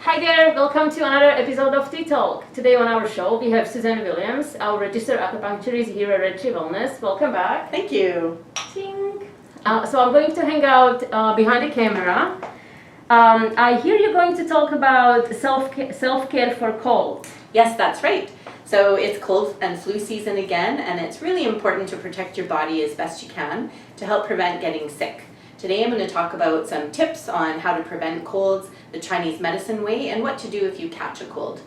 Hi there, welcome to another episode of Tea Talk. Today on our show we have Suzanne Williams, our registered acupuncturist here at Red Tree Wellness. Welcome back. Thank you. So I'm going to hang out behind the camera. I hear you're going to talk about self-care for cold. Yes, that's right. So it's cold and flu season again, and it's really important to protect your body as best you can to help prevent getting sick. Today I'm going to talk about some tips on how to prevent colds, the Chinese medicine way, and what to do if you catch a cold.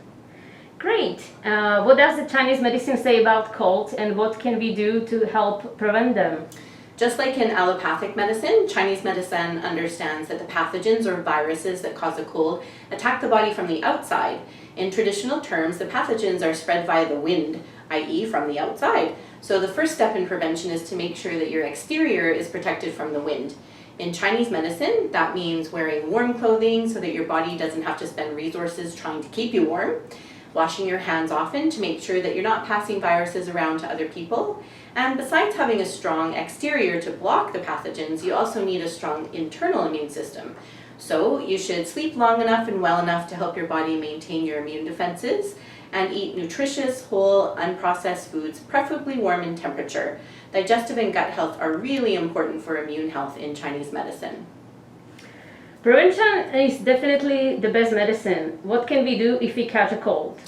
Great. What does the Chinese medicine say about colds, and what can we do to help prevent them? Just like in allopathic medicine, Chinese medicine understands that the pathogens or viruses that cause a cold attack the body from the outside. In traditional terms, the pathogens are spread via the wind, i.e. from the outside. So the first step in prevention is to make sure that your exterior is protected from the wind. In Chinese medicine, that means wearing warm clothing so that your body doesn't have to spend resources trying to keep you warm, washing your hands often to make sure that you're not passing viruses around to other people, and besides having a strong exterior to block the pathogens, you also need a strong internal immune system. So you should sleep long enough and well enough to help your body maintain your immune defenses, and eat nutritious, whole, unprocessed foods, preferably warm in temperature. Digestive and gut health are really important for immune health in Chinese medicine. Prevention is definitely the best medicine. What can we do if we catch a cold?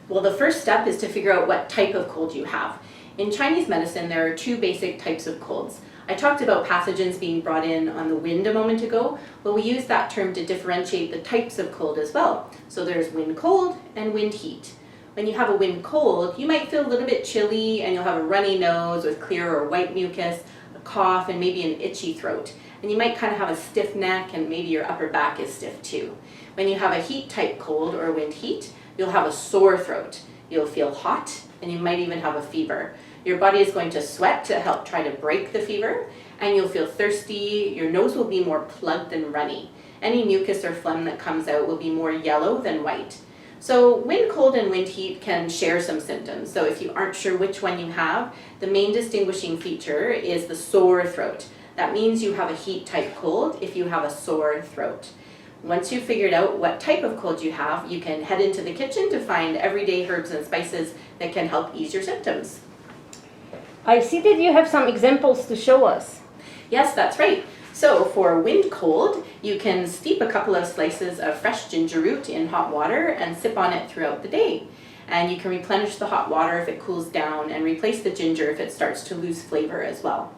Well, the first step is to figure out what type of cold you have. In Chinese medicine, there are two basic types of colds. I talked about pathogens being brought in on the wind a moment ago. Well, we use that term to differentiate the types of cold as well. So there's wind cold and wind heat. When you have a wind cold, you might feel a little bit chilly and you'll have a runny nose with clear or white mucus, a cough, and maybe an itchy throat. And you might kind of have a stiff neck and maybe your upper back is stiff too. When you have a heat type cold or wind heat, you'll have a sore throat. You'll feel hot and you might even have a fever. Your body is going to sweat to help try to break the fever, and you'll feel thirsty. Your nose will be more plugged and runny. Any mucus or phlegm that comes out will be more yellow than white. So wind cold and wind heat can share some symptoms. So if you aren't sure which one you have, the main distinguishing feature is the sore throat. That means you have a heat type cold if you have a sore throat. Once you've figured out what type of cold you have, you can head into the kitchen to find everyday herbs and spices that can help ease your symptoms. I see that you have some examples to show us. Yes, that's right. So for wind cold, you can steep a couple of slices of fresh ginger root in hot water and sip on it throughout the day. And you can replenish the hot water if it cools down and replace the ginger if it starts to lose flavor as well.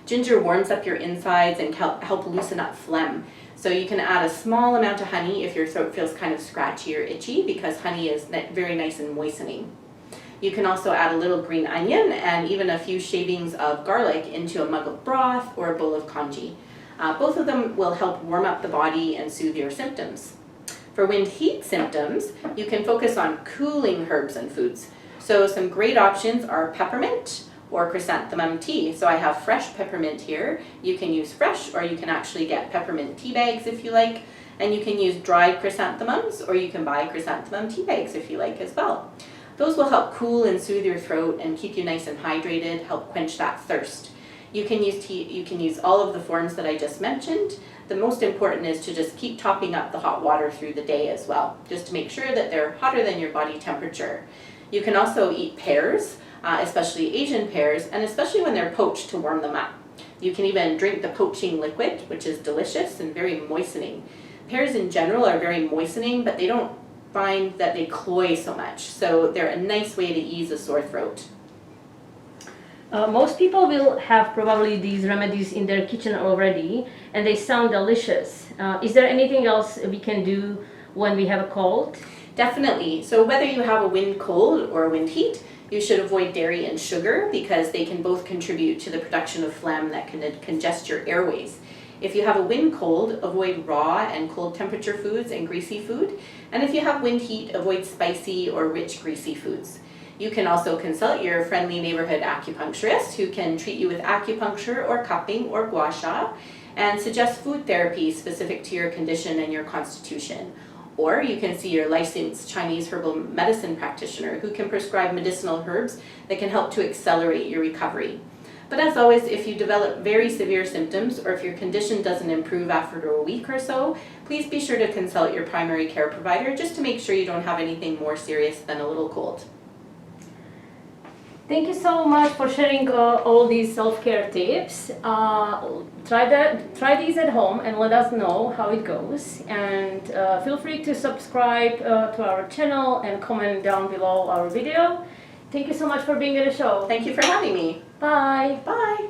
Ginger warms up your insides and can help loosen up phlegm. So you can add a small amount of honey if your throat feels kind of scratchy or itchy, because honey is very nice and moistening. You can also add a little green onion and even a few shavings of garlic into a mug of broth or a bowl of congee. Both of them will help warm up the body and soothe your symptoms. For wind heat symptoms, you can focus on cooling herbs and foods. So some great options are peppermint or chrysanthemum tea. So I have fresh peppermint here. You can use fresh, or you can actually get peppermint tea bags if you like. And you can use dried chrysanthemums, or you can buy chrysanthemum tea bags if you like as well. Those will help cool and soothe your throat and keep you nice and hydrated, help quench that thirst. You can use all of the forms that I just mentioned. The most important is to just keep topping up the hot water through the day as well, just to make sure that they're hotter than your body temperature. You can also eat pears, especially Asian pears, and especially when they're poached to warm them up. You can even drink the poaching liquid, which is delicious and very moistening. Pears in general are very moistening, but they don't find that they cloy so much, so they're a nice way to ease a sore throat. Most people will have probably these remedies in their kitchen already, and they sound delicious. Is there anything else we can do when we have a cold? Definitely. So whether you have a wind cold or a wind heat, you should avoid dairy and sugar because they can both contribute to the production of phlegm that can congest your airways. If you have a wind cold, avoid raw and cold temperature foods and greasy food. And if you have wind heat, avoid spicy or rich greasy foods. You can also consult your friendly neighborhood acupuncturist who can treat you with acupuncture or cupping or gua sha and suggest food therapy specific to your condition and your constitution. Or you can see your licensed Chinese herbal medicine practitioner who can prescribe medicinal herbs that can help to accelerate your recovery. But as always, if you develop very severe symptoms or if your condition doesn't improve after a week or so, please be sure to consult your primary care provider just to make sure you don't have anything more serious than a little cold. Thank you so much for sharing all these self-care tips. Try these at home and let us know how it goes. And feel free to subscribe to our channel and comment down below our video. Thank you so much for being at the show. Thank you for having me. Bye. Bye.